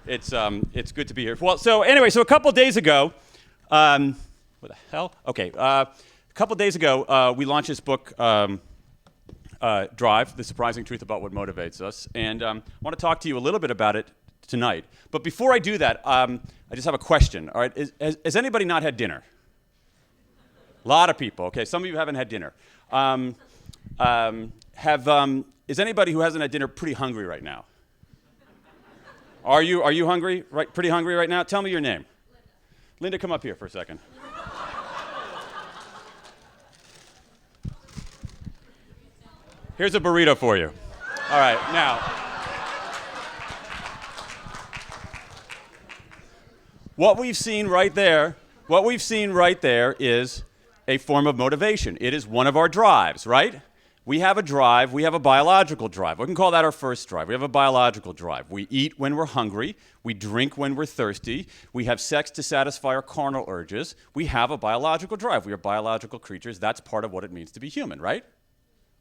It's good to be here. Well, so anyway, so a couple days ago, what the hell? Okay, a couple days ago, we launched this book, Drive: The Surprising Truth About What Motivates Us, and I want to talk to you a little bit about it tonight. But before I do that, I just have a question. All right, has anybody not had dinner? A lot of people. Okay, some of you haven't had dinner. Is anybody who hasn't had dinner pretty hungry right now? Are you hungry? Right, pretty hungry right now? Tell me your name. Linda, come up here for a second. Here's a burrito for you. All right, now. What we've seen right there is a form of motivation. It is one of our drives, right? We have a drive, we have a biological drive. We can call that our first drive. We have a biological drive. We eat when we're hungry, we drink when we're thirsty, we have sex to satisfy our carnal urges. We have a biological drive. We are biological creatures. That's part of what it means to be human, right?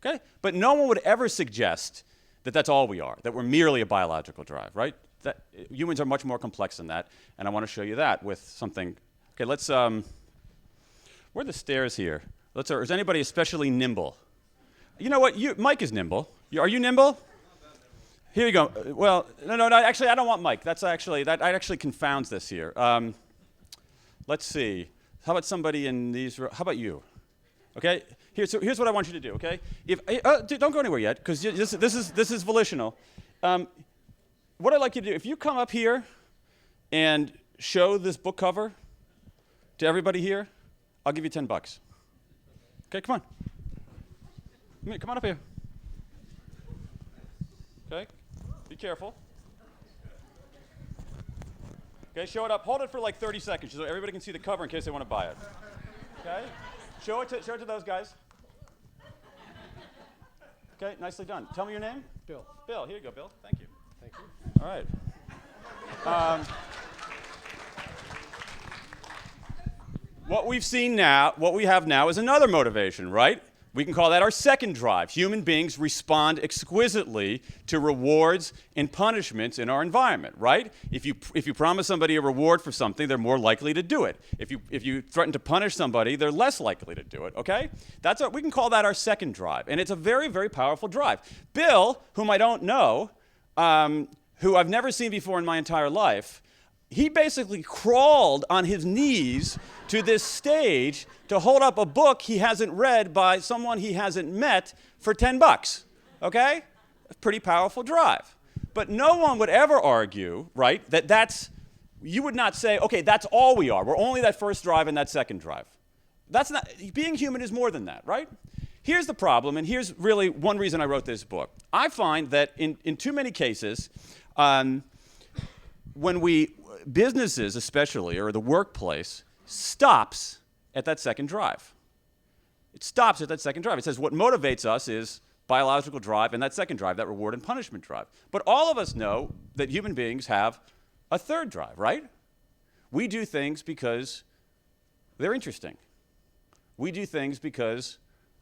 Okay? But no one would ever suggest that that's all we are, that we're merely a biological drive, right? That humans are much more complex than that, and I want to show you that with something. Okay, let's, where are the stairs here? Is anybody especially nimble? You know what? Mike is nimble. Are you nimble? Here you go. Well, no. Actually, I don't want Mike. That actually confounds this here. Let's see. How about somebody in these? How about you? Okay. Here's what I want you to do. Okay. Don't go anywhere yet, because this is volitional. What I'd like you to do, if you come up here and show this book cover to everybody here, I'll give you $10. Okay. Come on. Come on up here. Okay, be careful. Okay, show it up. Hold it for like 30 seconds so everybody can see the cover in case they want to buy it. Okay, show it to those guys. Okay, nicely done. Tell me your name. Bill. Bill, here you go, Bill. Thank you. Thank you. All right. What we have now is another motivation, right? We can call that our second drive. Human beings respond exquisitely to rewards and punishments in our environment, right? If you promise somebody a reward for something, they're more likely to do it. If you threaten to punish somebody, they're less likely to do it, okay? We can call that our second drive, and it's a very, very powerful drive. Bill, whom I don't know, who I've never seen before in my entire life, he basically crawled on his knees to this stage to hold up a book he hasn't read by someone he hasn't met for $10, okay? A pretty powerful drive. But no one would ever argue, right, you would not say, okay, that's all we are. We're only that first drive and that second drive. Being human is more than that, right? Here's the problem, and here's really one reason I wrote this book. I find that in too many cases, businesses especially, or the workplace, stops at that second drive. It stops at that second drive. It says what motivates us is biological drive and that second drive, that reward and punishment drive. But all of us know that human beings have a third drive, right? We do things because they're interesting. We do things because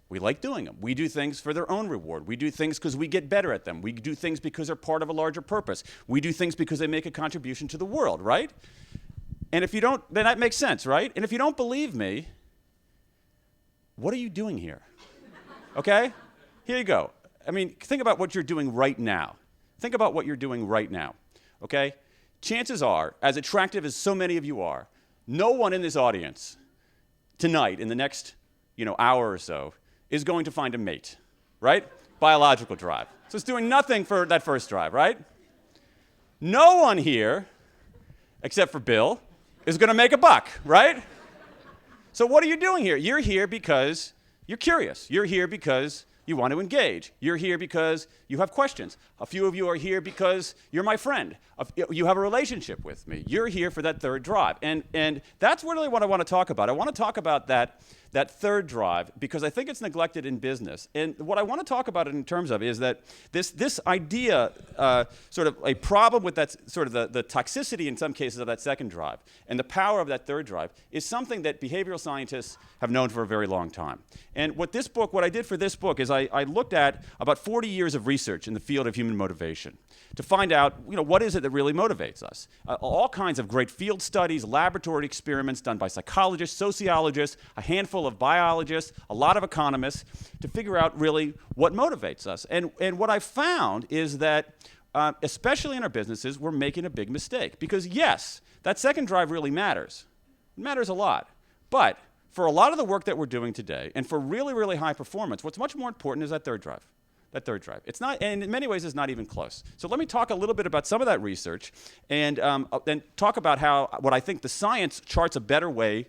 we like doing them. We do things for their own reward. We do things because we get better at them. We do things because they're part of a larger purpose. We do things because they make a contribution to the world, right? And if you don't, then that makes sense, right? And if you don't believe me, what are you doing here? Okay? Here you go. I mean, think about what you're doing right now. Think about what you're doing right now, okay? Chances are, as attractive as so many of you are, no one in this audience tonight, in the next hour or so, is going to find a mate, right? Biological drive. So it's doing nothing for that first drive, right? No one here, except for Bill, is going to make a buck, right? So what are you doing here? You're here because you're curious. You're here because you want to engage. You're here because you have questions. A few of you are here because you're my friend. You have a relationship with me. You're here for that third drive. And that's really what I want to talk about. I want to talk about that that third drive, because I think it's neglected in business. And what I want to talk about it in terms of is that this idea, sort of a problem with that sort of the toxicity in some cases of that second drive and the power of that third drive is something that behavioral scientists have known for a very long time. And what I did for this book is I looked at about 40 years of research in the field of human motivation to find out, what is it that really motivates us? All kinds of great field studies, laboratory experiments done by psychologists, sociologists, a handful of biologists, a lot of economists, to figure out really what motivates us. And what I found is that, especially in our businesses, we're making a big mistake. Because yes, that second drive really matters. It matters a lot. But for a lot of the work that we're doing today, and for really, really high performance, what's much more important is that third drive. That third drive. It's not, and in many ways, it's not even close. So let me talk a little bit about some of that research, and then talk about how what I think the science charts a better way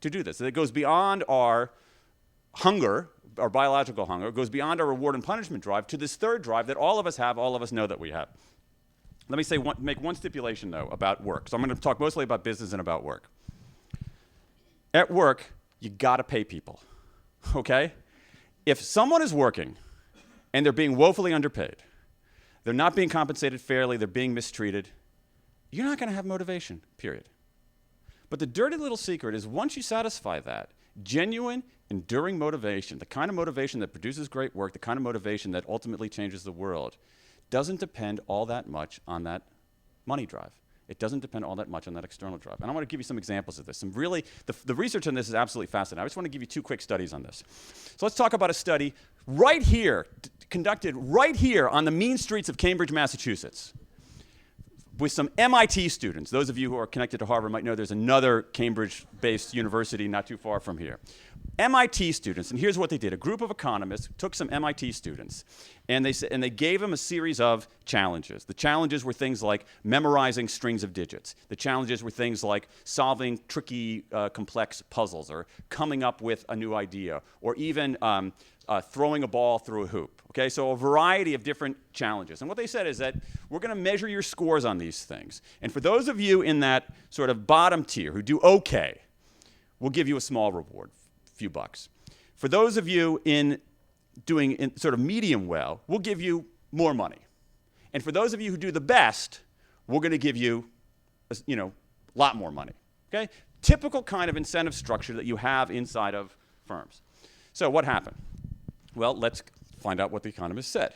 to do this. It goes beyond our hunger, our biological hunger. It goes beyond our reward and punishment drive to this third drive that all of us have, all of us know that we have. Let me make one stipulation, though, about work. So I'm going to talk mostly about business and about work. At work, you got to pay people, okay? If someone is working and they're being woefully underpaid, they're not being compensated fairly, they're being mistreated, you're not going to have motivation, period. But the dirty little secret is once you satisfy that, genuine, enduring motivation, the kind of motivation that produces great work, the kind of motivation that ultimately changes the world, doesn't depend all that much on that money drive. It doesn't depend all that much on that external drive. And I want to give you some examples of this. Some really, the research on this is absolutely fascinating. I just want to give you two quick studies on this. So let's talk about a study right here, conducted right here on the mean streets of Cambridge, Massachusetts, with some MIT students. Those of you who are connected to Harvard might know there's another Cambridge-based university not too far from here. MIT students, and here's what they did. A group of economists took some MIT students, and they gave them a series of challenges. The challenges were things like memorizing strings of digits. The challenges were things like solving tricky, complex puzzles, or coming up with a new idea, or even throwing a ball through a hoop. Okay, so a variety of different challenges. And what they said is that we're going to measure your scores on these things. And for those of you in that sort of bottom tier who do okay, we'll give you a small reward, a few bucks. For those of you in doing sort of medium well, we'll give you more money. And for those of you who do the best, we're going to give you, a lot more money. Okay, typical kind of incentive structure that you have inside of firms. So what happened? Well, let's find out what the economists said.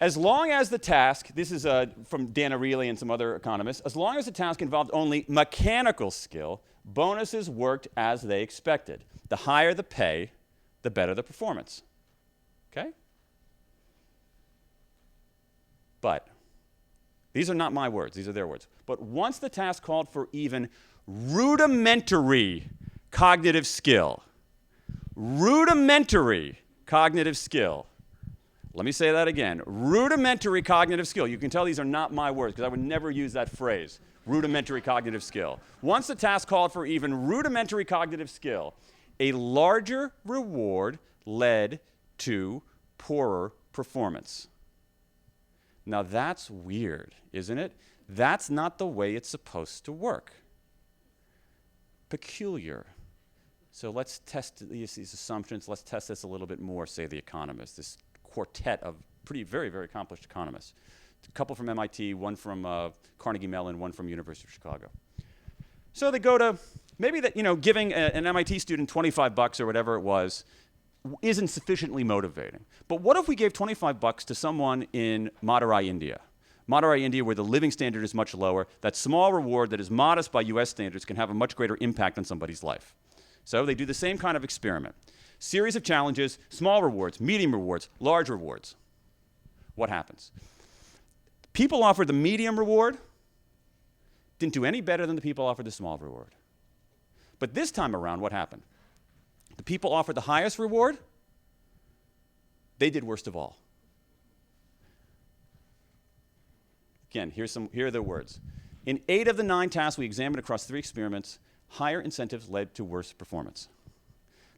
As long as the task, this is from Dan Ariely and some other economists, as long as the task involved only mechanical skill, bonuses worked as they expected. The higher the pay, the better the performance. Okay? But these are not my words, these are their words. But once the task called for even rudimentary cognitive skill, rudimentary cognitive skill. Let me say that again. Rudimentary cognitive skill. You can tell these are not my words because I would never use that phrase, rudimentary cognitive skill. Once the task called for even rudimentary cognitive skill, a larger reward led to poorer performance. Now that's weird, isn't it? That's not the way it's supposed to work. Peculiar. So let's test these assumptions. Let's test this a little bit more, say the economists, this quartet of very, very accomplished economists. A couple from MIT, one from Carnegie Mellon, one from University of Chicago. So they go to, maybe that, giving an MIT student 25 bucks or whatever it was isn't sufficiently motivating. But what if we gave 25 bucks to someone in Madurai, India? Madurai, India, where the living standard is much lower, that small reward that is modest by US standards can have a much greater impact on somebody's life. So they do the same kind of experiment. Series of challenges, small rewards, medium rewards, large rewards. What happens? People offered the medium reward didn't do any better than the people offered the small reward. But this time around, what happened? The people offered the highest reward, they did worst of all. Again, here are the words. In 8 of the 9 tasks we examined across 3 experiments, higher incentives led to worse performance.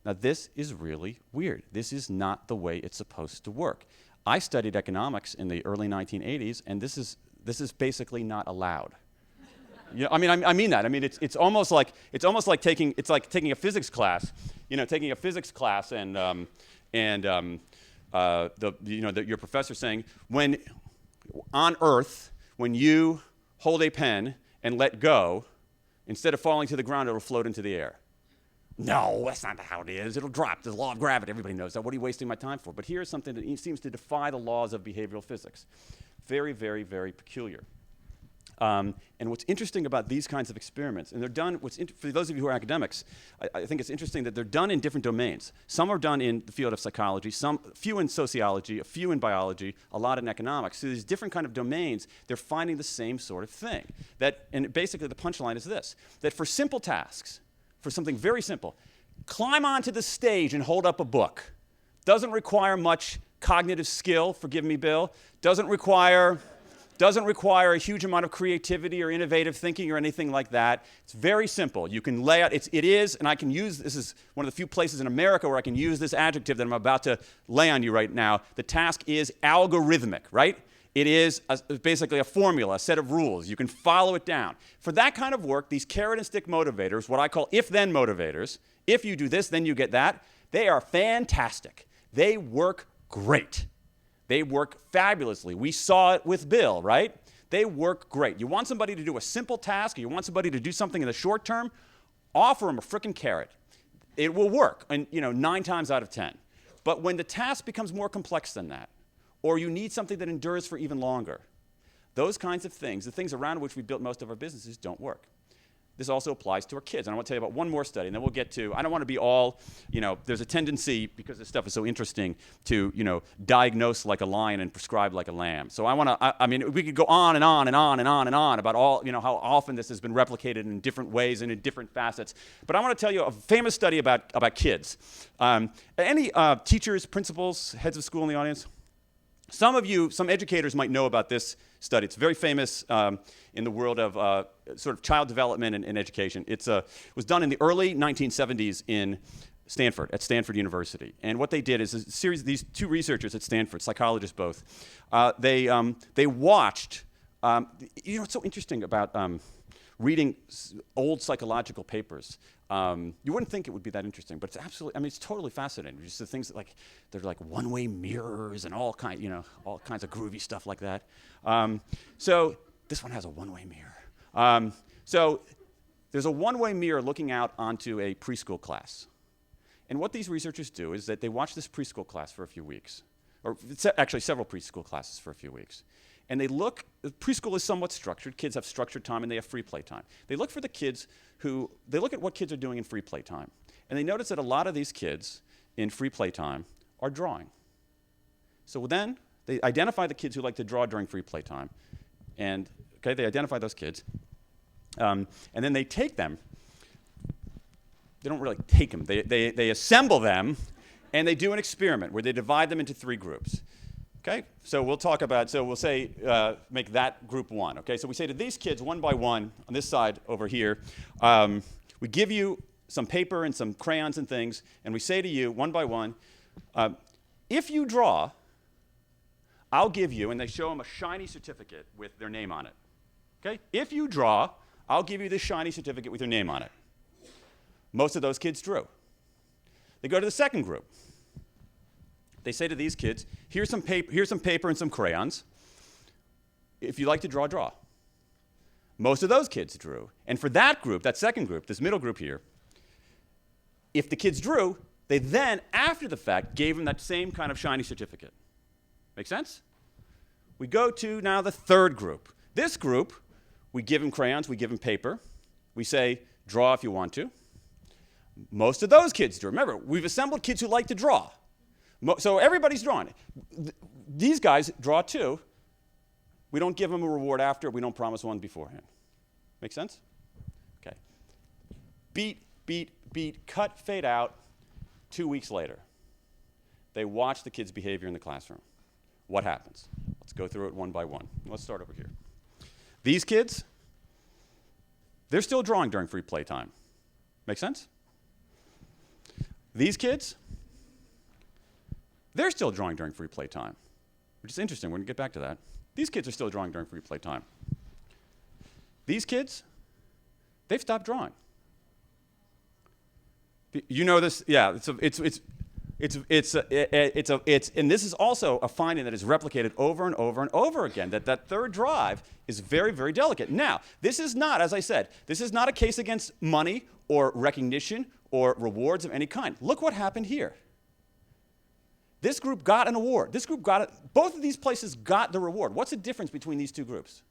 Now this is really weird. This is not the way it's supposed to work. I studied economics in the early 1980s, and this is basically not allowed. Yeah, I mean that. I mean, it's almost like taking a physics class, taking a physics class your professor saying when on Earth when you hold a pen and let go, instead of falling to the ground, it'll float into the air. No, that's not how it is. It'll drop. There's the law of gravity. Everybody knows that. What are you wasting my time for? But here's something that seems to defy the laws of behavioral physics. Very, very, very peculiar. And what's interesting about these kinds of experiments, and they're done, for those of you who are academics, I think it's interesting that they're done in different domains. Some are done in the field of psychology, few in sociology, a few in biology, a lot in economics. So these different kind of domains, they're finding the same sort of thing. And basically the punchline is this, that for simple tasks, for something very simple, climb onto the stage and hold up a book. Doesn't require much cognitive skill, forgive me, Bill. Doesn't require a huge amount of creativity or innovative thinking or anything like that. It's very simple. You can lay out, and I can use, this is one of the few places in America where I can use this adjective that I'm about to lay on you right now. The task is algorithmic, right? It is basically a formula, a set of rules. You can follow it down. For that kind of work, these carrot and stick motivators, what I call if-then motivators, if you do this, then you get that, they are fantastic. They work great. They work fabulously. We saw it with Bill, right? They work great. You want somebody to do a simple task, or you want somebody to do something in the short term, offer them a frickin' carrot. It will work, and 9 times out of 10. But when the task becomes more complex than that, or you need something that endures for even longer, those kinds of things, the things around which we built most of our businesses, don't work. This also applies to our kids. And I want to tell you about one more study, and then we'll get to, I don't want to be all, there's a tendency, because this stuff is so interesting, to, diagnose like a lion and prescribe like a lamb. So we could go on and on and on and on and on about all, how often this has been replicated in different ways and in different facets. But I want to tell you a famous study about kids. Any teachers, principals, heads of school in the audience? Some educators might know about this study. It's very famous in the world of sort of child development and education. It was done in the early 1970s in Stanford, at Stanford University. And what they did is a series of these 2 researchers at Stanford, psychologists both, they watched, what's so interesting about reading old psychological papers. You wouldn't think it would be that interesting, but it's absolutely, it's totally fascinating. Just the things that they're like one-way mirrors and all kinds of groovy stuff like that. So this one has a one-way mirror. So there's a one-way mirror looking out onto a preschool class. And what these researchers do is that they watch this preschool class for a few weeks, or actually several preschool classes for a few weeks. And preschool is somewhat structured. Kids have structured time and they have free play time. They look at what kids are doing in free play time. And they notice that a lot of these kids in free play time are drawing. So then they identify the kids who like to draw during free play time. And they identify those kids. And then they take them. They don't really take them. They assemble them and they do an experiment where they divide them into 3 groups. Okay, so we'll say, make that group 1. Okay, so we say to these kids one by one on this side over here, we give you some paper and some crayons and things, and we say to you one by one, if you draw, I'll give you, and they show them a shiny certificate with their name on it. Okay, if you draw, I'll give you this shiny certificate with your name on it. Most of those kids drew. They go to the second group. They say to these kids, here's some paper and some crayons. If you like to draw, draw. Most of those kids drew. And for that group, that second group, this middle group here, if the kids drew, they then, after the fact, gave them that same kind of shiny certificate. Make sense? We go to now the third group. This group, we give them crayons, we give them paper. We say, draw if you want to. Most of those kids drew. Remember, we've assembled kids who like to draw. So everybody's drawing. These guys draw too. We don't give them a reward after. We don't promise one beforehand. Make sense? Okay. Beat, cut, fade out. 2 weeks later, they watch the kids' behavior in the classroom. What happens? Let's go through it one by one. Let's start over here. These kids, they're still drawing during free play time. Make sense? These kids, they're still drawing during free play time, which is interesting. We're going to get back to that. These kids are still drawing during free play time. These kids, They've stopped drawing. You know this, yeah. And this is also a finding that is replicated over and over and over again. That third drive is very, very delicate. Now, this is not, as I said, this is not a case against money or recognition or rewards of any kind. Look what happened here. This group got an award. This group got it. Both of these places got the reward. What's the difference between these two groups?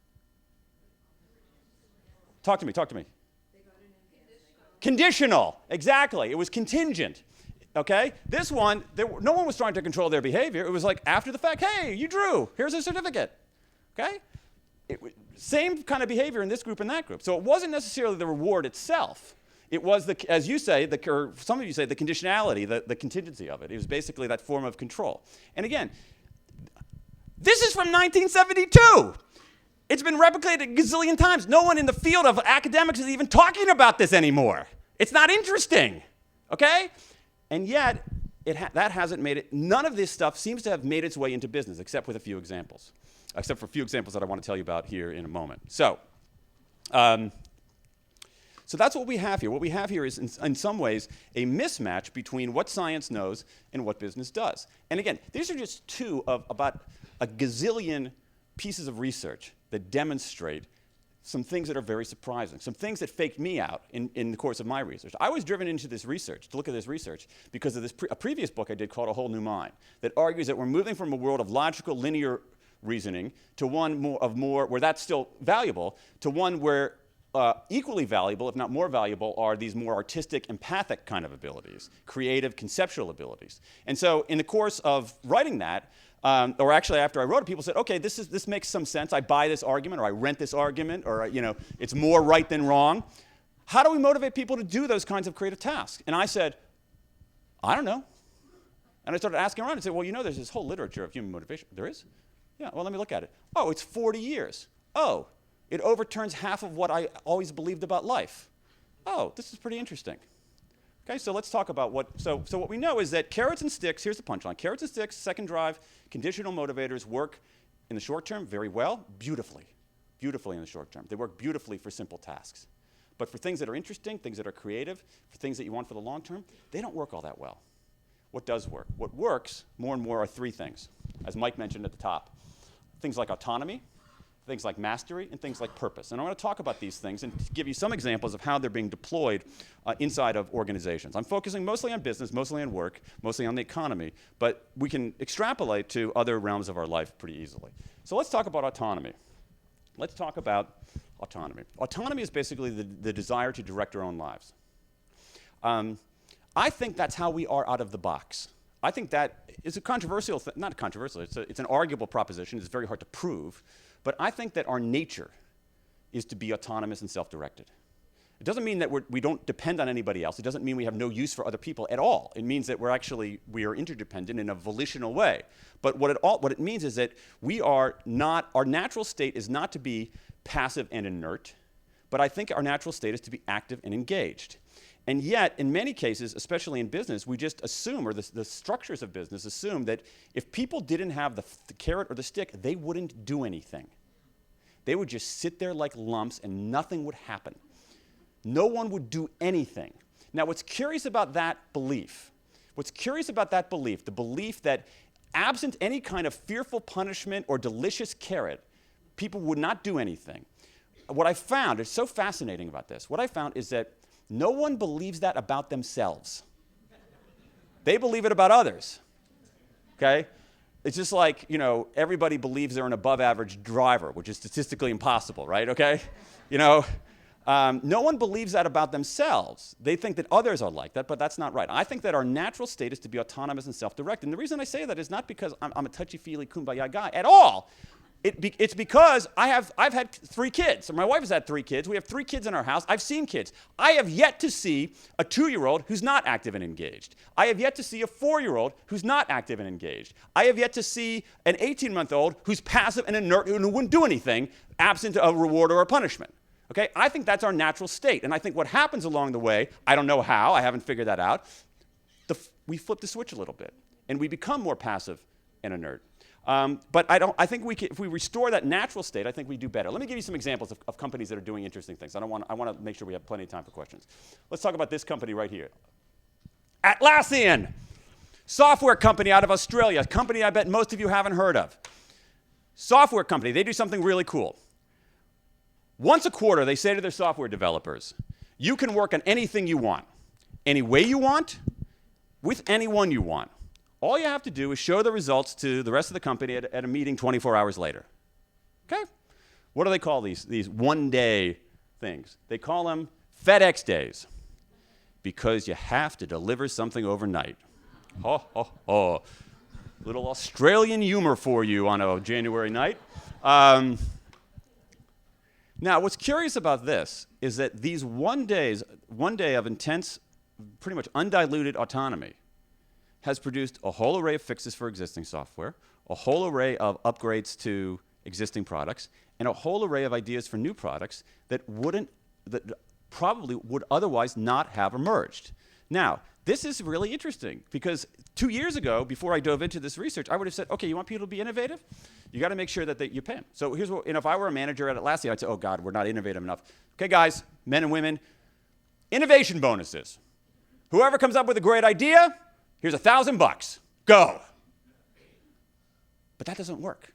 Talk to me. Conditional, exactly. It was contingent, okay? This one, no one was trying to control their behavior. It was like after the fact, hey, you drew, here's a certificate, okay? Same kind of behavior in this group and that group. So it wasn't necessarily the reward itself. It was, as you say, or some of you say, the conditionality, the contingency of it. It was basically that form of control. And again, this is from 1972. It's been replicated a gazillion times. No one in the field of academics is even talking about this anymore. It's not interesting, okay? And yet, that hasn't made it, none of this stuff seems to have made its way into business, except for a few examples that I want to tell you about here in a moment. So that's what we have here. What we have here is, in some ways, a mismatch between what science knows and what business does. And again, these are just two of about a gazillion pieces of research that demonstrate some things that are very surprising, some things that faked me out in the course of my research. I was driven into this research, to look at this research, because of a previous book I did called A Whole New Mind, that argues that we're moving from a world of logical, linear reasoning to one where that's still valuable, to one where equally valuable, if not more valuable, are these more artistic, empathic kind of abilities, creative, conceptual abilities. And so in the course of writing that, or actually after I wrote it, people said, okay, this makes some sense. I buy this argument, or I rent this argument, or it's more right than wrong. How do we motivate people to do those kinds of creative tasks? And I said, I don't know. And I started asking around and said, well, there's this whole literature of human motivation. There is? Yeah, well, let me look at it. Oh, it's 40 years. Oh, it overturns half of what I always believed about life. Oh, this is pretty interesting. Okay, so let's talk about so what we know is that carrots and sticks, here's the punchline. Carrots and sticks, second drive, conditional motivators work in the short term very well, beautifully in the short term. They work beautifully for simple tasks. But for things that are interesting, things that are creative, for things that you want for the long term, they don't work all that well. What does work? What works more and more are three things, as Mike mentioned at the top. Things like autonomy, things like mastery, and things like purpose. And I want to talk about these things and give you some examples of how they're being deployed inside of organizations. I'm focusing mostly on business, mostly on work, mostly on the economy, but we can extrapolate to other realms of our life pretty easily. So let's talk about autonomy. Let's talk about autonomy. Autonomy is basically the desire to direct our own lives. I think that's how we are out of the box. I think that is a controversial, not controversial, it's an arguable proposition. It's very hard to prove. But I think that our nature is to be autonomous and self-directed. It doesn't mean that we don't depend on anybody else. It doesn't mean we have no use for other people at all. It means that we are interdependent in a volitional way. But what it means is that our natural state is not to be passive and inert, but I think our natural state is to be active and engaged. And yet, in many cases, especially in business, we just assume, or the structures of business assume, that if people didn't have the carrot or the stick, they wouldn't do anything. They would just sit there like lumps and nothing would happen. No one would do anything. Now, what's curious about that belief, the belief that absent any kind of fearful punishment or delicious carrot, people would not do anything. What I found, it's so fascinating about this, what I found is that no one believes that about themselves. They believe it about others, okay? It's just like, everybody believes they're an above-average driver, which is statistically impossible, right, okay? No one believes that about themselves. They think that others are like that, but that's not right. I think that our natural state is to be autonomous and self-directed. And the reason I say that is not because I'm a touchy-feely kumbaya guy at all. It's because I've had 3 kids. My wife has had 3 kids. We have 3 kids in our house. I've seen kids. I have yet to see a 2-year-old who's not active and engaged. I have yet to see a 4-year-old who's not active and engaged. I have yet to see an 18-month-old who's passive and inert and who wouldn't do anything absent a reward or a punishment. Okay? I think that's our natural state. And I think what happens along the way, I don't know how, I haven't figured that out, we flip the switch a little bit. And we become more passive and inert. But I think if we restore that natural state, I think we do better. Let me give you some examples of companies that are doing interesting things. I want to make sure we have plenty of time for questions. Let's talk about this company right here. Atlassian, software company out of Australia, a company I bet most of you haven't heard of. Software company, they do something really cool. Once a quarter, they say to their software developers, you can work on anything you want, any way you want, with anyone you want. All you have to do is show the results to the rest of the company at a meeting 24 hours later. Okay? What do they call these one-day things? They call them FedEx days, because you have to deliver something overnight. Ho, ho, ho. Little Australian humor for you on a January night. Now, what's curious about this is that these one day of intense, pretty much undiluted autonomy has produced a whole array of fixes for existing software, a whole array of upgrades to existing products, and a whole array of ideas for new products that probably would otherwise not have emerged. Now, this is really interesting because 2 years ago, before I dove into this research, I would have said, okay, you want people to be innovative? You got to make sure that you pay them. So here's what, if I were a manager at Atlassian, I'd say, oh God, we're not innovative enough. Okay, guys, men and women, innovation bonuses. Whoever comes up with a great idea, here's $1,000. Go. But that doesn't work.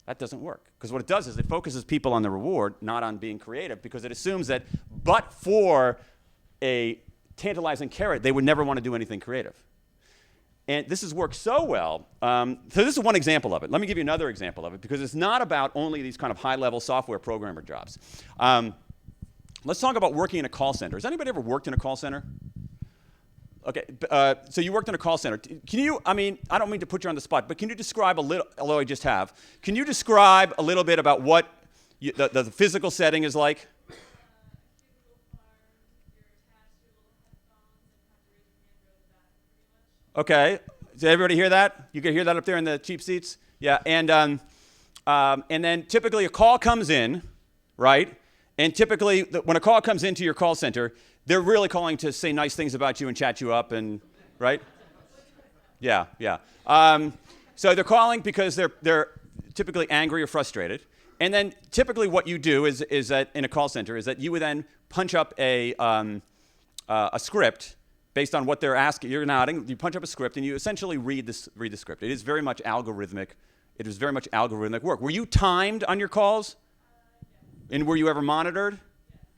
That doesn't work. Because what it does is it focuses people on the reward, not on being creative, because it assumes that but for a tantalizing carrot, they would never want to do anything creative. And this has worked so well. So this is one example of it. Let me give you another example of it, because it's not about only these kind of high-level software programmer jobs. Let's talk about working in a call center. Has anybody ever worked in a call center? Okay, so you worked in a call center. Can you, I don't mean to put you on the spot, but can you describe a little, although I just have, can you describe a little bit about what the physical setting is like? Okay, did everybody hear that? You can hear that up there in the cheap seats? Yeah, and then typically a call comes in, right? And typically when a call comes into your call center, they're really calling to say nice things about you and chat you up, and right? Yeah. So they're calling because they're typically angry or frustrated. And then typically what you do is that in a call center is that you would then punch up a script based on what they're asking. You're nodding. You punch up a script and you essentially read the script. It is very much algorithmic. It is very much algorithmic work. Were you timed on your calls? And were you ever monitored?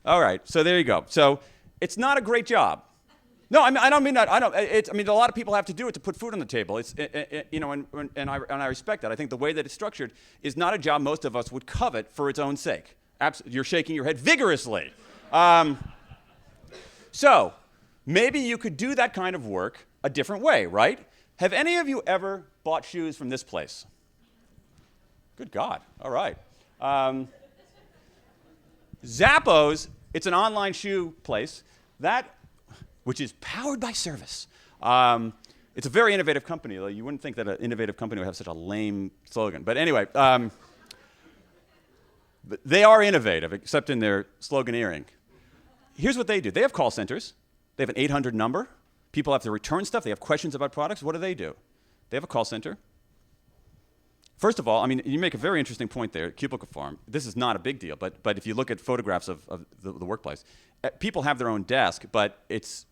All right. So there you go. So it's not a great job. No, I don't mean that. A lot of people have to do it to put food on the table. And I respect that. I think the way that it's structured is not a job most of us would covet for its own sake. You're shaking your head vigorously. So maybe you could do that kind of work a different way, right? Have any of you ever bought shoes from this place? Good God. All right. Zappos, it's an online shoe place which is powered by service. It's a very innovative company, though. You wouldn't think that an innovative company would have such a lame slogan. But anyway, they are innovative, except in their sloganeering. Here's what they do. They have call centers. They have an 800 number. People have to return stuff. They have questions about products. What do? They have a call center. First of all, you make a very interesting point there, Cubicle Farm. This is not a big deal, but if you look at photographs of the workplace, people have their own desk, but it's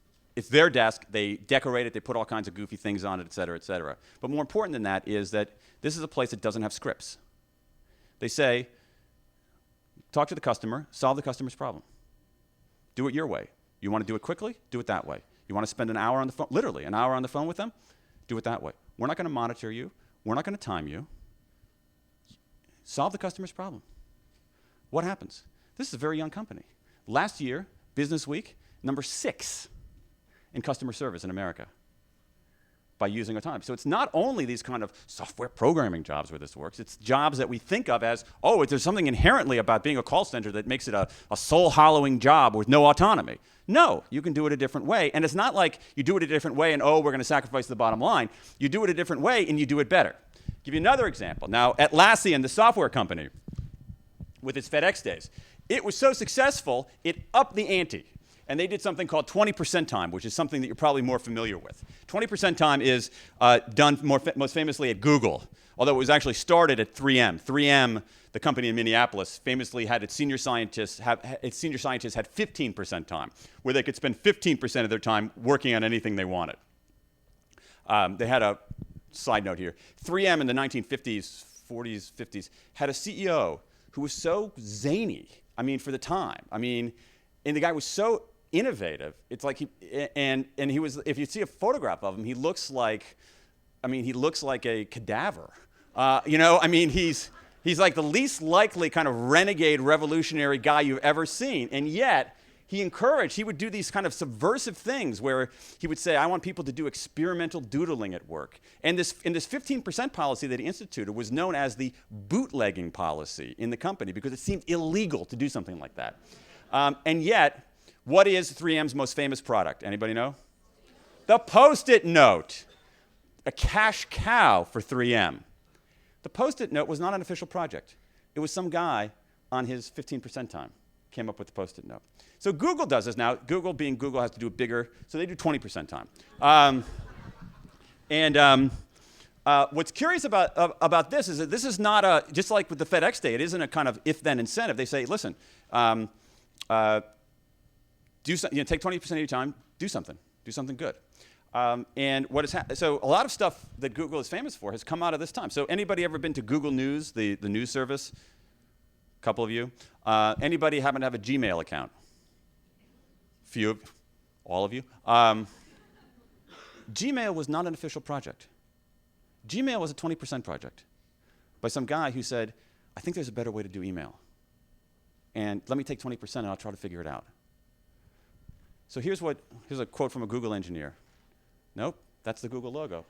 their desk. They decorate it. They put all kinds of goofy things on it, et cetera, et cetera. But more important than that is that this is a place that doesn't have scripts. They say, talk to the customer, solve the customer's problem. Do it your way. You want to do it quickly? Do it that way. You want to spend an hour on the phone, literally an hour on the phone with them? Do it that way. We're not going to monitor you. We're not going to time you. Solve the customer's problem. What happens? This is a very young company. Last year, Business Week, number 6 in customer service in America by using Autonomy. So it's not only these kind of software programming jobs where this works, it's jobs that we think of as, there's something inherently about being a call center that makes it a soul-hollowing job with no autonomy. No, you can do it a different way. And it's not like you do it a different way and, we're going to sacrifice the bottom line. You do it a different way and you do it better. Give you another example. Now, Atlassian, the software company, with its FedEx days, it was so successful, it upped the ante. And they did something called 20% time, which is something that you're probably more familiar with. 20% time is done most famously at Google, although it was actually started at 3M. 3M, the company in Minneapolis, famously had its senior scientists had 15% time, where they could spend 15% of their time working on anything they wanted. They had a side note here. 3M in the 1950s, 40s, 50s, had a CEO who was so zany, for the time. And the guy was so innovative. It's like he was, if you see a photograph of him, he looks like a cadaver. He's like the least likely kind of renegade revolutionary guy you've ever seen. And yet, he would do these kind of subversive things where he would say, I want people to do experimental doodling at work. And this 15% policy that he instituted was known as the bootlegging policy in the company because it seemed illegal to do something like that. And yet, what is 3M's most famous product? Anybody know? The Post-it note, a cash cow for 3M. The Post-it note was not an official project. It was some guy on his 15% time came up with the Post-it note. So Google does this now. Google, being Google, has to do it bigger, so they do 20% time. What's curious about this is that this is not just like with the FedEx Day, it isn't a kind of if-then incentive. They say, listen, take 20% of your time, do something good. And so a lot of stuff that Google is famous for has come out of this time. So anybody ever been to Google News, the news service? A couple of you. Anybody happen to have a Gmail account? Few, all of you. Gmail was not an official project. Gmail was a 20% project by some guy who said, I think there's a better way to do email. And let me take 20% and I'll try to figure it out. So here's a quote from a Google engineer. Nope, that's the Google logo.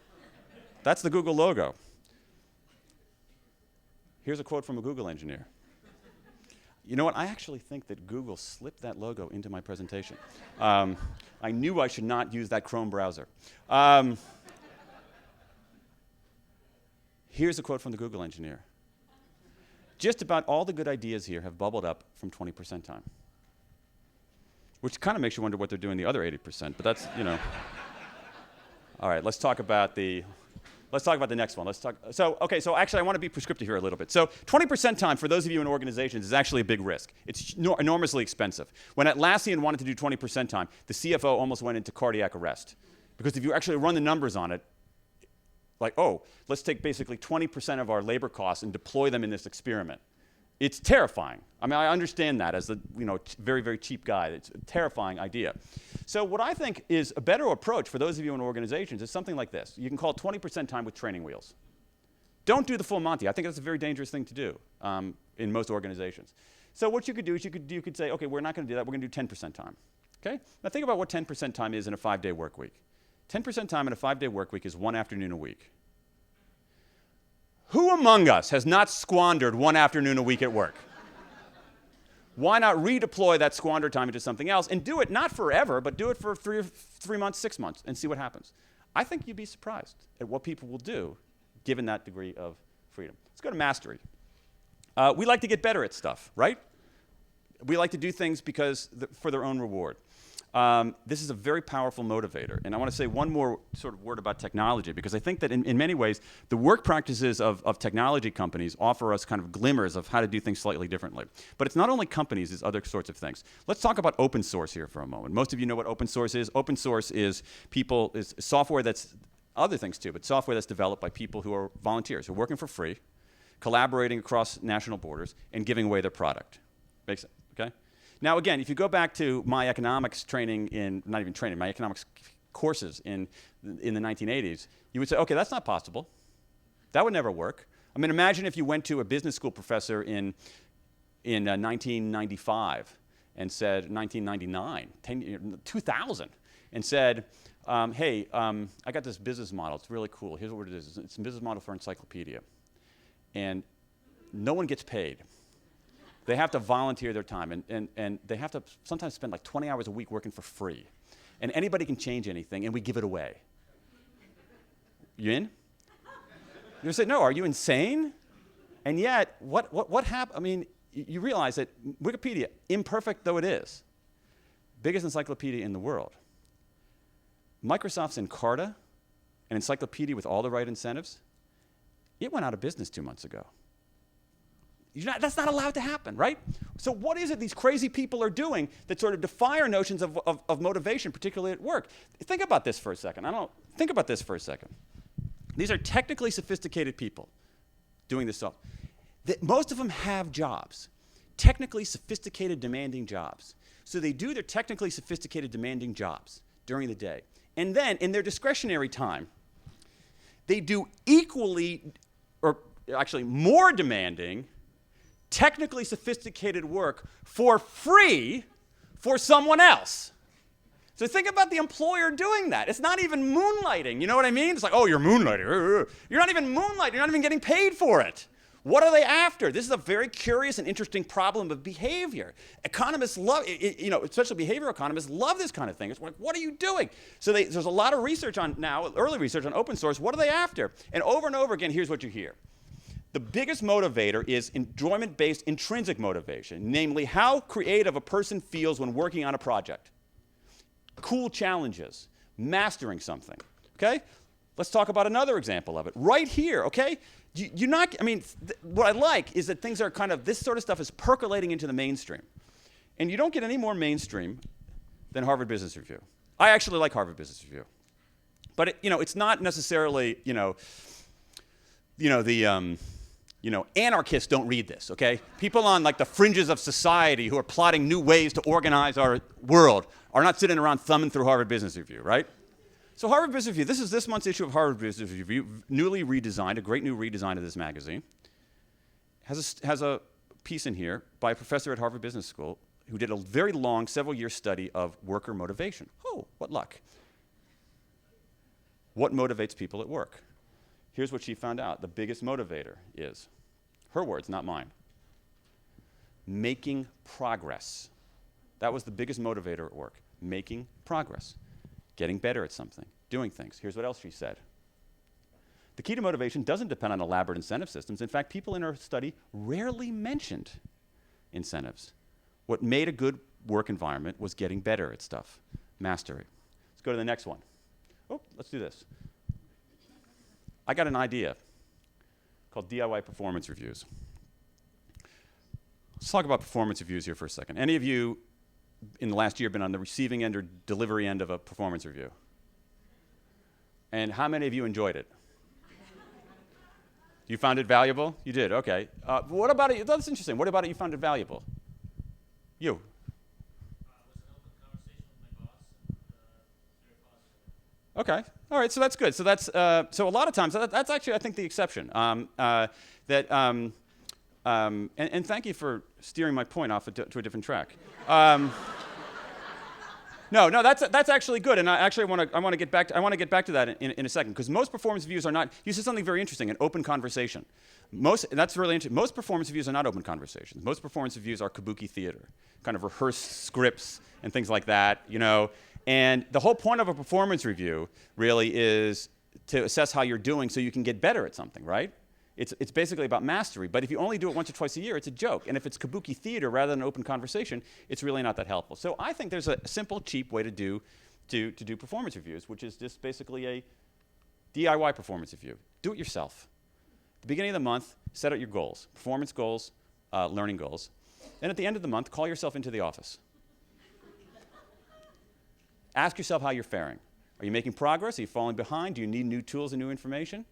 That's the Google logo. Here's a quote from a Google engineer. You know what? I actually think that Google slipped that logo into my presentation. I knew I should not use that Chrome browser. Here's a quote from the Google engineer. Just about all the good ideas here have bubbled up from 20% time. Which kind of makes you wonder what they're doing the other 80%, but that's, All right, let's talk about the next one. So actually I want to be prescriptive here a little bit. So 20% time for those of you in organizations is actually a big risk. It's enormously expensive. When Atlassian wanted to do 20% time, the CFO almost went into cardiac arrest. Because if you actually run the numbers on it, like, let's take basically 20% of our labor costs and deploy them in this experiment. It's terrifying. I understand that as a very, very cheap guy. It's a terrifying idea. So what I think is a better approach for those of you in organizations is something like this. You can call it 20% time with training wheels. Don't do the full Monty. I think that's a very dangerous thing to do in most organizations. So what you could do is you could say, okay, we're not going to do that. We're going to do 10% time. Okay? Now think about what 10% time is in a 5-day work week. 10% time in a 5-day work week is 1 afternoon a week. Who among us has not squandered 1 afternoon a week at work? Why not redeploy that squandered time into something else and do it not forever, but do it for 3 months, 6 months, and see what happens? I think you'd be surprised at what people will do given that degree of freedom. Let's go to mastery. We like to get better at stuff, right? We like to do things for their own reward. This is a very powerful motivator. And I want to say one more sort of word about technology, because I think that in many ways, the work practices of technology companies offer us kind of glimmers of how to do things slightly differently. But it's not only companies, it's other sorts of things. Let's talk about open source here for a moment. Most of you know what open source is. Open source is software that's other things too, but software that's developed by people who are volunteers, who are working for free, collaborating across national borders, and giving away their product. Makes sense, okay? Now, again, if you go back to my economics training my economics courses in the 1980s, you would say, okay, that's not possible. That would never work. Imagine if you went to a business school professor in 1995 and said, 1999, 2000, and said, hey, I got this business model. It's really cool. Here's what it is. It's a business model for encyclopedia. And no one gets paid. They have to volunteer their time, and they have to sometimes spend like 20 hours a week working for free. And anybody can change anything, and we give it away. You in? You say, no, are you insane? And yet, what happened? You realize that Wikipedia, imperfect though it is, biggest encyclopedia in the world. Microsoft's Encarta, an encyclopedia with all the right incentives, it went out of business 2 months ago. That's not allowed to happen, right? So what is it these crazy people are doing that sort of defy our notions of motivation, particularly at work? Think about this for a second. Think about this for a second. These are technically sophisticated people doing this stuff. Most of them have jobs, technically sophisticated, demanding jobs. So they do their technically sophisticated, demanding jobs during the day. And then, in their discretionary time, they do equally, or actually more demanding, technically sophisticated work for free for someone else. So think about the employer doing that. It's not even moonlighting, you know what I mean? It's like, oh, you're moonlighting. You're not even moonlighting, you're not even getting paid for it. What are they after? This is a very curious and interesting problem of behavior. Economists love, especially behavioral economists love this kind of thing. It's like, what are you doing? So there's a lot of research on now, early research on open source. What are they after? And over again, here's what you hear. The biggest motivator is enjoyment-based intrinsic motivation, namely how creative a person feels when working on a project. Cool challenges, mastering something, okay? Let's talk about another example of it. Right here, okay? What I like is that things are this sort of stuff is percolating into the mainstream. And you don't get any more mainstream than Harvard Business Review. I actually like Harvard Business Review. But it's not necessarily, anarchists don't read this, okay? People on the fringes of society who are plotting new ways to organize our world are not sitting around thumbing through Harvard Business Review, right? So Harvard Business Review, this is this month's issue of Harvard Business Review, newly redesigned, a great new redesign of this magazine. Has a piece in here by a professor at Harvard Business School who did a very long, several-year study of worker motivation. Oh, what luck. What motivates people at work? Here's what she found out. The biggest motivator is, her words, not mine, making progress. That was the biggest motivator at work, making progress, getting better at something, doing things. Here's what else she said. The key to motivation doesn't depend on elaborate incentive systems. In fact, people in her study rarely mentioned incentives. What made a good work environment was getting better at stuff, mastery. Let's go to the next one. Oh, let's do this. I got an idea called DIY performance reviews. Let's talk about performance reviews here for a second. Any of you in the last year been on the receiving end or delivery end of a performance review? And how many of you enjoyed it? You found it valuable? You did, okay. What about it? That's interesting. What about it you found it valuable? You? Was an open conversation with my boss, and very positive. Okay. All right. So that's good. So that's so a lot of times that's actually I think the exception. And thank you for steering my point off to a different track. No, that's actually good, and I want to get back to that in a second, because most performance reviews are not. You said something very interesting: an open conversation. That's really interesting. Most performance reviews are not open conversations. Most performance reviews are kabuki theater, kind of rehearsed scripts and things like that, And the whole point of a performance review really is to assess how you're doing, so you can get better at something, right? It's basically about mastery. But if you only do it once or twice a year, it's a joke. And if it's kabuki theater rather than an open conversation, it's really not that helpful. So I think there's a simple, cheap way to do performance reviews, which is just basically a DIY performance review. Do it yourself. At the beginning of the month, set out your goals, performance goals, learning goals. Then at the end of the month, call yourself into the office. Ask yourself how you're faring. Are you making progress? Are you falling behind? Do you need new tools and new information?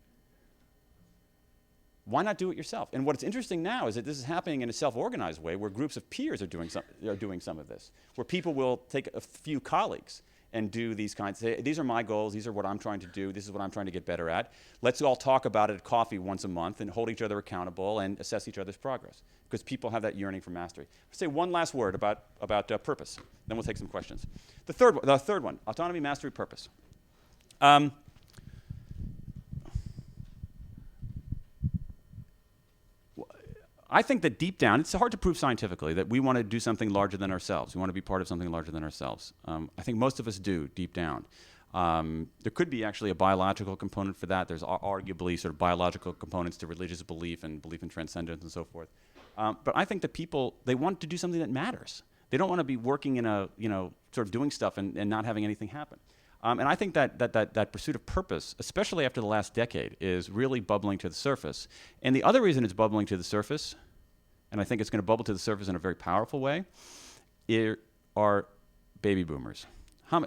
Why not do it yourself? And what's interesting now is that this is happening in a self-organized way, where groups of peers are doing some of this, where people will take a few colleagues and do these kinds. Say, these are my goals. These are what I'm trying to do. This is what I'm trying to get better at. Let's all talk about it at coffee once a month and hold each other accountable and assess each other's progress, because people have that yearning for mastery. I'll say one last word about purpose. Then we'll take some questions. The third one, autonomy, mastery, purpose. I think that deep down, it's hard to prove scientifically that we want to do something larger than ourselves. We want to be part of something larger than ourselves. I think most of us do, deep down. There could be actually a biological component for that. There's arguably sort of biological components to religious belief and belief in transcendence and so forth. But I think that people, they want to do something that matters. They don't want to be working in a, sort of doing stuff and not having anything happen. And I think that pursuit of purpose, especially after the last decade, is really bubbling to the surface. And the other reason it's bubbling to the surface, and I think it's going to bubble to the surface in a very powerful way, are baby boomers.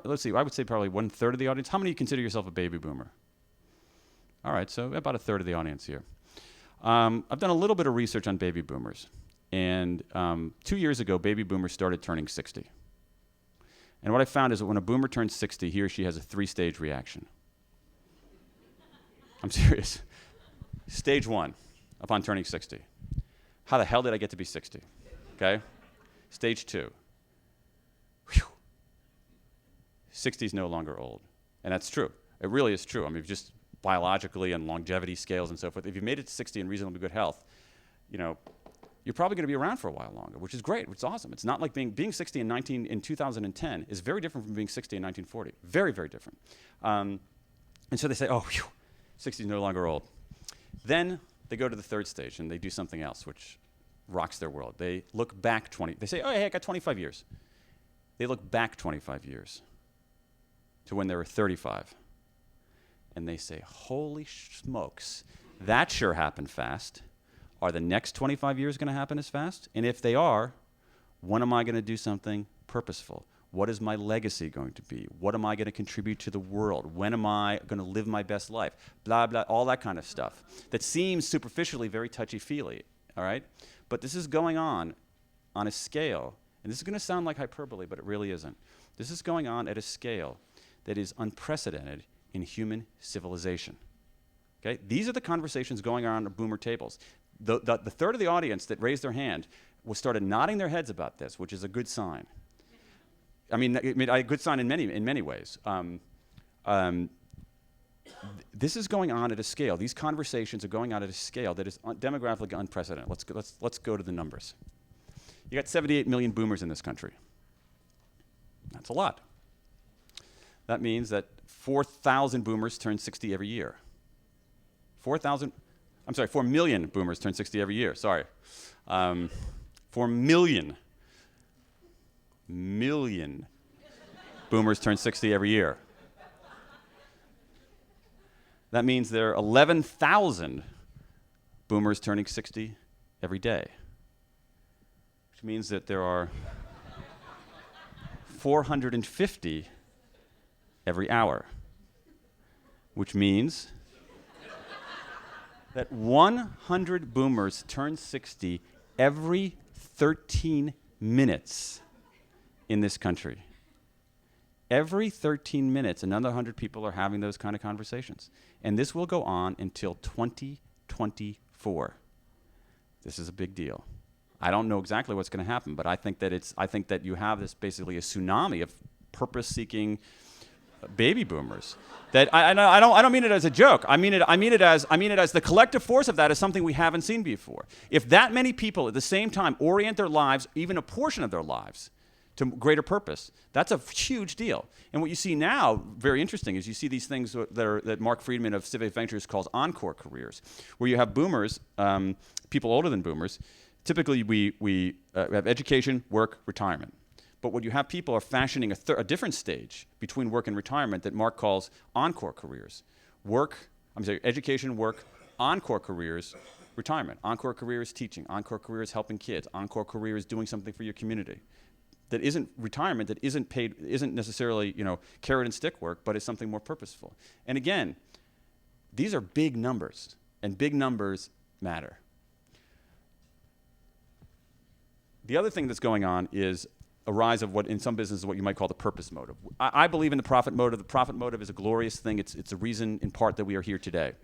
Let's see, I would say probably 1/3 of the audience. How many consider yourself a baby boomer? All right, so about 1/3 of the audience here. I've done a little bit of research on baby boomers. And 2 years ago, baby boomers started turning 60. And what I found is that when a boomer turns 60, he or she has a 3-stage reaction. I'm serious. Stage 1, upon turning 60. How the hell did I get to be 60? Okay? Stage 2. Whew. 60 is no longer old. And that's true. It really is true. I mean, just biologically and longevity scales and so forth, if you've made it to 60 in reasonably good health, you're probably going to be around for a while longer, which is great. It's awesome. It's not like being 60 in 2010 is very different from being 60 in 1940. Very, very different. And so they say, oh, whew, 60 is no longer old. Then they go to the 3rd stage and they do something else, which rocks their world. They look back they say, oh, hey, I got 25 years. They look back 25 years to when they were 35. And they say, holy smokes, that sure happened fast. Are the next 25 years going to happen as fast? And if they are, when am I going to do something purposeful? What is my legacy going to be? What am I going to contribute to the world? When am I going to live my best life? Blah, blah, all that kind of stuff that seems superficially very touchy-feely, all right? But this is going on a scale, and this is going to sound like hyperbole, but it really isn't. This is going on at a scale that is unprecedented in human civilization, okay? These are the conversations going on at boomer tables. The 1/3 of the audience that raised their hand started nodding their heads about this, which is a good sign. I mean, a good sign in many ways. This is going on at a scale. These conversations are going on at a scale that is demographically unprecedented. Let's go to the numbers. You got 78 million boomers in this country. That's a lot. That means that 4,000 boomers turn 60 every year. 4 million boomers turn 60 every year, sorry. 4 million boomers turn 60 every year. That means there are 11,000 boomers turning 60 every day, which means that there are 450 every hour, which means that 100 boomers turn 60 every 13 minutes in this country. Every 13 minutes, another 100 people are having those kind of conversations. And this will go on until 2024. This is a big deal. I don't know exactly what's going to happen, but I think that you have this basically a tsunami of purpose-seeking baby boomers. That I don't mean it as a joke. I mean it as the collective force of that is something we haven't seen before. If that many people at the same time orient their lives, even a portion of their lives, to greater purpose, that's a huge deal. And what you see now, very interesting, is you see these things that Mark Friedman of Civic Ventures calls encore careers, where you have boomers, people older than boomers. Typically, we have education, work, retirement. But what you have people are fashioning a different stage between work and retirement that Mark calls encore careers. Education, work, encore careers, retirement. Encore careers, teaching. Encore careers, helping kids. Encore careers, doing something for your community. That isn't retirement, that isn't paid, isn't necessarily, carrot and stick work, but is something more purposeful. And again, these are big numbers, and big numbers matter. The other thing that's going on is a rise of what in some businesses what you might call the purpose motive. I believe in the profit motive. The profit motive is a glorious thing. It's a reason in part that we are here today.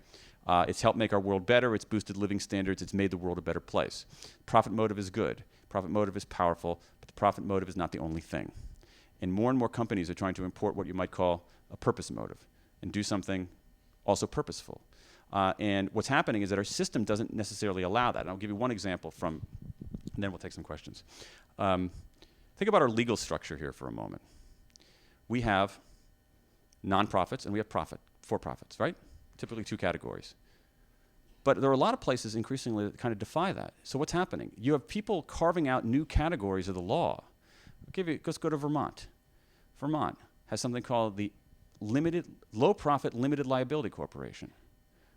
It's helped make our world better. It's boosted living standards. It's made the world a better place. Profit motive is good. Profit motive is powerful, but the profit motive is not the only thing. And more companies are trying to import what you might call a purpose motive and do something also purposeful. And what's happening is that our system doesn't necessarily allow that. And I'll give you one example and then we'll take some questions. Think about our legal structure here for a moment. We have nonprofits and we have for-profits, right? Typically 2 categories. But there are a lot of places increasingly that kind of defy that. So what's happening? You have people carving out new categories of the law. Let's go to Vermont. Vermont has something called the Low Profit Limited Liability Corporation,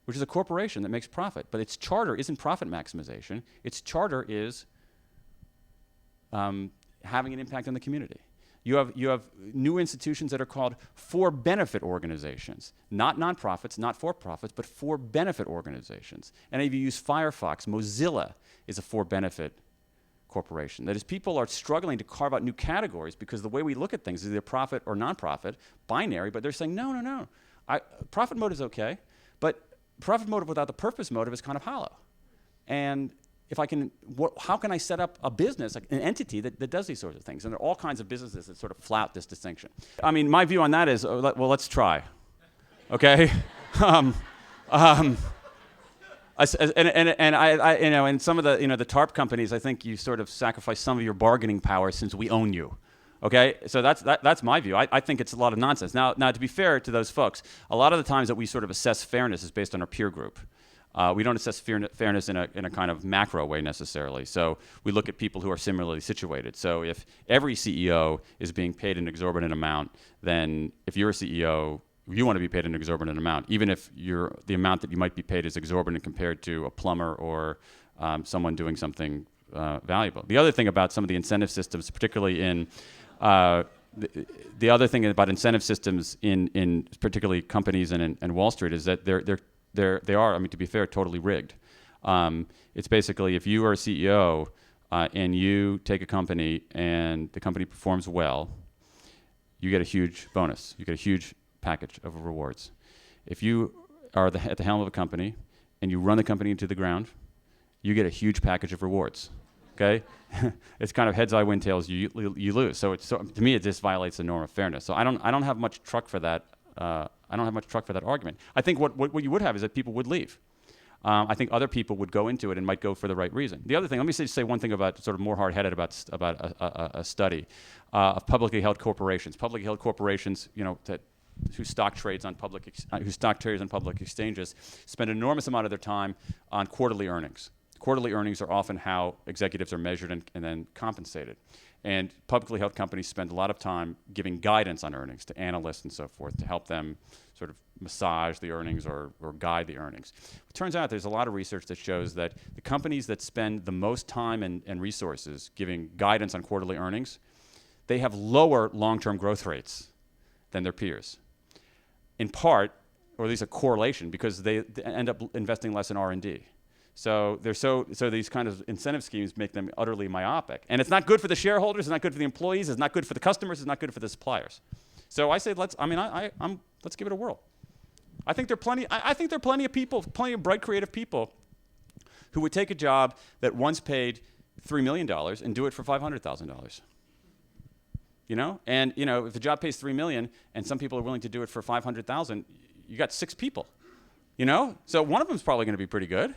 which is a corporation that makes profit, but its charter isn't profit maximization. Its charter is having an impact on the community. You have new institutions that are called for-benefit organizations, not nonprofits, not for-profits, but for-benefit organizations. And if you use Firefox, Mozilla is a for-benefit corporation. That is, people are struggling to carve out new categories because the way we look at things is either profit or nonprofit, binary, but they're saying, no. Profit motive is okay, but profit motive without the purpose motive is kind of hollow. And if I can, how can I set up a business, like an entity that does these sorts of things? And there are all kinds of businesses that sort of flout this distinction. I mean, my view on that is, well, let's try, okay? And some of the, the TARP companies, I think you sort of sacrifice some of your bargaining power since we own you. Okay, so that's my view. I think it's a lot of nonsense. Now, to be fair to those folks, a lot of the times that we sort of assess fairness is based on our peer group. We don't assess fairness in a kind of macro way necessarily. So we look at people who are similarly situated. So if every CEO is being paid an exorbitant amount, then if you're a CEO, you want to be paid an exorbitant amount, even if the amount that you might be paid is exorbitant compared to a plumber or someone doing something valuable. The other thing about some of the incentive systems, particularly in the other thing about incentive systems in particularly companies and Wall Street is that they are, I mean, to be fair, totally rigged. It's basically if you are a CEO and you take a company and the company performs well, you get a huge bonus. You get a huge package of rewards. If you are at the helm of a company and you run the company into the ground, you get a huge package of rewards. Okay, it's kind of heads I win, tails you lose. So to me, it just violates the norm of fairness. So I don't have much truck for that. I don't have much truck for that argument. I think what you would have is that people would leave. I think other people would go into it and might go for the right reason. The other thing, let me say one thing about sort of more hard-headed about a study of publicly held corporations. Publicly held corporations, whose stock trades on public exchanges, spend an enormous amount of their time on quarterly earnings. Quarterly earnings are often how executives are measured and then compensated. And publicly held companies spend a lot of time giving guidance on earnings to analysts and so forth to help them sort of massage the earnings or guide the earnings. It turns out there's a lot of research that shows that the companies that spend the most time and resources giving guidance on quarterly earnings, they have lower long-term growth rates than their peers. In part, or at least a correlation, because they end up investing less in R&D. So these kind of incentive schemes make them utterly myopic. And it's not good for the shareholders, it's not good for the employees, it's not good for the customers, it's not good for the suppliers. So I say let's give it a whirl. I think there are plenty of people, plenty of bright creative people who would take a job that once paid $3 million and do it for $500,000. And if the job pays $3 million and some people are willing to do it for $500,000, you got 6 people. So one of them is probably going to be pretty good.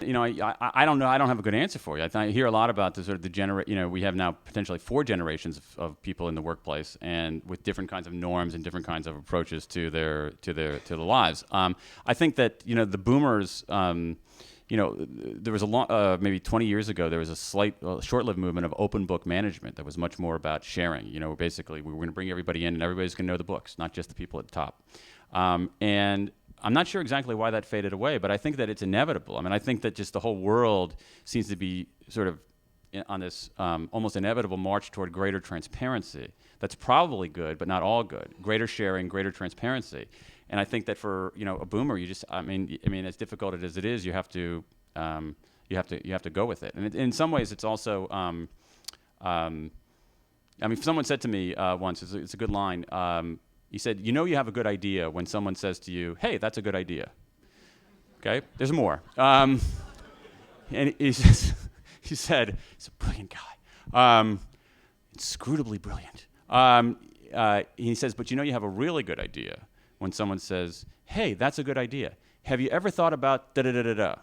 I don't know. I don't have a good answer for you. I hear a lot about the sort of we have now potentially 4 generations of people in the workplace, and with different kinds of norms and different kinds of approaches to their lives. I think that the boomers. There was maybe 20 years ago, there was a short-lived movement of open book management that was much more about sharing. Basically, we were going to bring everybody in, and everybody's going to know the books, not just the people at the top. And I'm not sure exactly why that faded away, but I think that it's inevitable. I mean, I think that just the whole world seems to be sort of on this almost inevitable march toward greater transparency. That's probably good, but not all good. Greater sharing, greater transparency. And I think that for a boomer, I mean, as difficult as it is, you have to go with it. And in some ways, it's also. Someone said to me once, it's a good line. He said, you have a good idea when someone says to you, hey, that's a good idea. Okay? There's more. And he said, he's a brilliant guy. Inscrutably brilliant. He says, but you have a really good idea when someone says, hey, that's a good idea. Have you ever thought about da-da-da-da-da?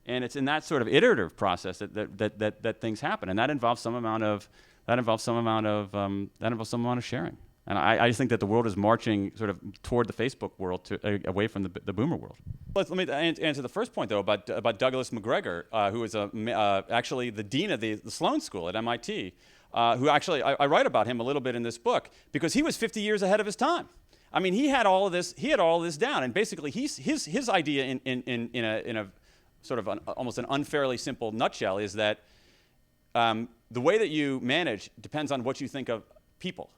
And it's in that sort of iterative process that things happen. And that involves some amount of sharing. And I just think that the world is marching sort of toward the Facebook world, away from the boomer world. Let me answer the first point, though, about Douglas McGregor, who is actually the dean of the Sloan School at MIT, who actually, I write about him a little bit in this book, because he was 50 years ahead of his time. I mean, he had all of this down, and basically his idea in a sort of almost an unfairly simple nutshell is that the way that you manage depends on what you think of people.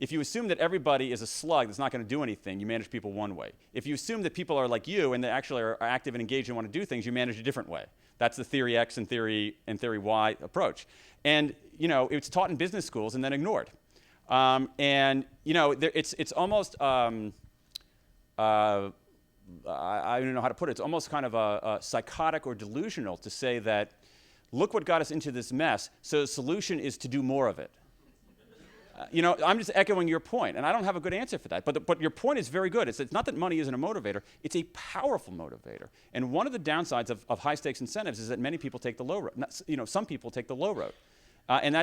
If you assume that everybody is a slug that's not going to do anything, you manage people one way. If you assume that people are like you and they actually are active and engaged and want to do things, you manage a different way. That's the theory X and theory Y approach. And it's taught in business schools and then ignored. It's almost I don't know how to put it. It's almost kind of a psychotic or delusional to say that, look what got us into this mess, so the solution is to do more of it. I'm just echoing your point, and I don't have a good answer for that. But your point is very good. It's not that money isn't a motivator. It's a powerful motivator. And one of the downsides of high-stakes incentives is that many people take the low road. Some people take the low road. And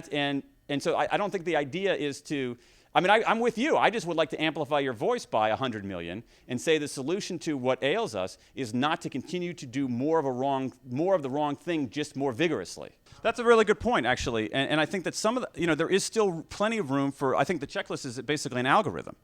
so I don't think the idea is to... I mean, I'm with you. I just would like to amplify your voice by 100 million and say the solution to what ails us is not to continue to do more of the wrong thing just more vigorously. That's a really good point, actually. And I think that there is still plenty of room for, I think the checklist is basically an algorithm.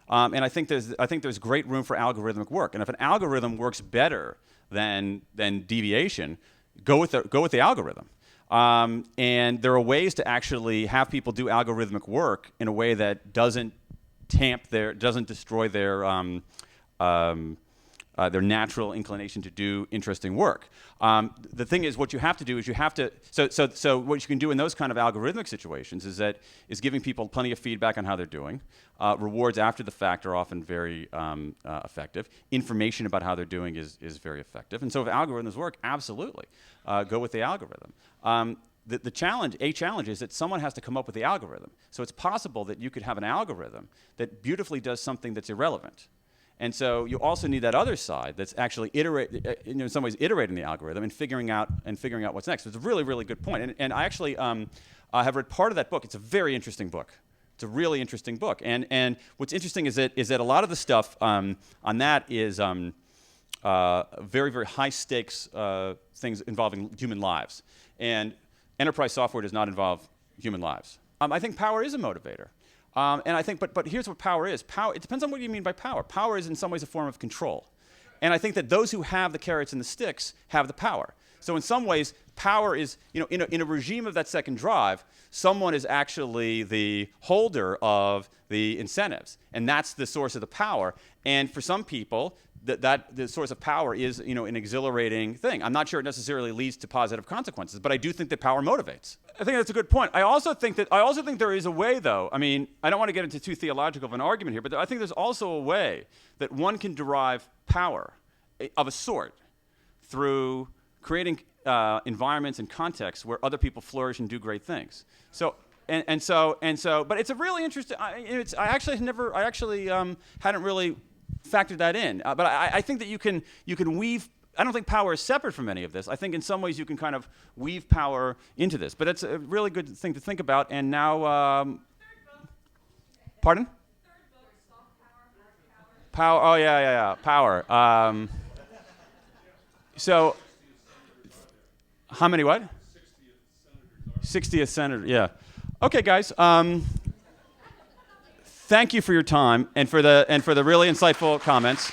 And I think there's great room for algorithmic work. And if an algorithm works better than deviation, go with the algorithm. And there are ways to actually have people do algorithmic work in a way that doesn't destroy their natural inclination to do interesting work. The thing is, what you have to do is so what you can do in those kind of algorithmic situations is giving people plenty of feedback on how they're doing. Rewards after the fact are often very effective. Information about how they're doing is very effective. And so if algorithms work, absolutely, go with the algorithm. The challenge is that someone has to come up with the algorithm. So it's possible that you could have an algorithm that beautifully does something that's irrelevant. And so you also need that other side that's actually in some ways iterating the algorithm and figuring out what's next. It's a really, really good point. And I actually have read part of that book. It's a very interesting book. It's a really interesting book. And what's interesting is that a lot of the stuff on that is very, very high stakes things involving human lives. And enterprise software does not involve human lives. I think power is a motivator. And I think, but here's what power is. Power, it depends on what you mean by power. Power is in some ways a form of control. And I think that those who have the carrots and the sticks have the power. So in some ways, power is, in a regime of that second drive, someone is actually the holder of the incentives. And that's the source of the power. And for some people, that the source of power is, an exhilarating thing. I'm not sure it necessarily leads to positive consequences, but I do think that power motivates. I think that's a good point. I also think there is a way, though. I mean, I don't want to get into too theological of an argument here, but I think there's also a way that one can derive power of a sort through creating environments and contexts where other people flourish and do great things. So, but it's a really interesting. I actually hadn't really factored that in. But I think that you can weave. I don't think power is separate from any of this. I think in some ways you can kind of weave power into this. But it's a really good thing to think about. And now, pardon? Power. Oh yeah. Power. So, how many what? 60th senator. Yeah. Okay, guys. Thank you for your time and for the really insightful comments.